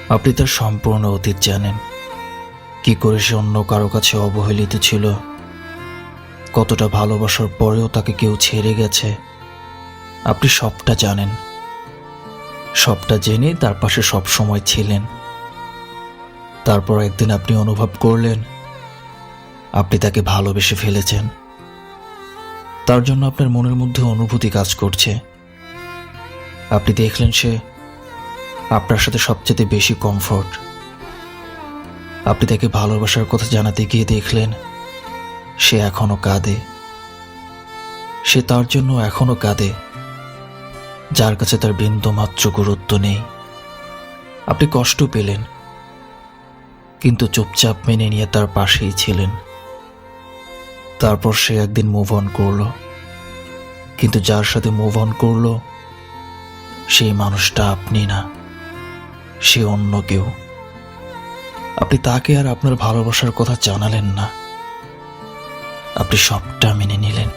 আপনি তার সম্পূর্ণ অতীত জানেন, কি করে সে অন্য কারো কাছে অবহেলিত ছিল, কতটা ভালোবাসার পরেও তাকে কেউ ছেড়ে গেছে। আপনি সবটা জানেন, সবটা জেনে তার পাশে সব সময় ছিলেন। তারপর একদিন আপনি অনুভব করলেন আপনি তাকে ভালোবেসে ফেলেছেন। তার জন্য আপনার মনের মধ্যে অনুভূতি কাজ করছে। আপনি দেখলেন সে আপনার সাথে সবচেয়ে বেশি কমফোর্ট। আপনি তাকে ভালোবাসার কথা জানাতে গিয়ে দেখলেন সে এখনো কাঁদে। সে তার জন্য এখনো কাঁদে, যার কাছে তার বিন্দুমাত্র গুরুত্ব নেই। আপনি কষ্ট পেলেন, কিন্তু চুপচাপ মেনে নিয়ে তার পাশেই ছিলেন। তারপর সে একদিন মুভ অন করলো, কিন্তু যার সাথে মুভ অন করলো সেই মানুষটা আপনি না, সে অন্য কেউ। আপনি তাকে আর আপনার ভালোবাসার কথা জানালেন না, আপনি সবটা মেনে নিলেন।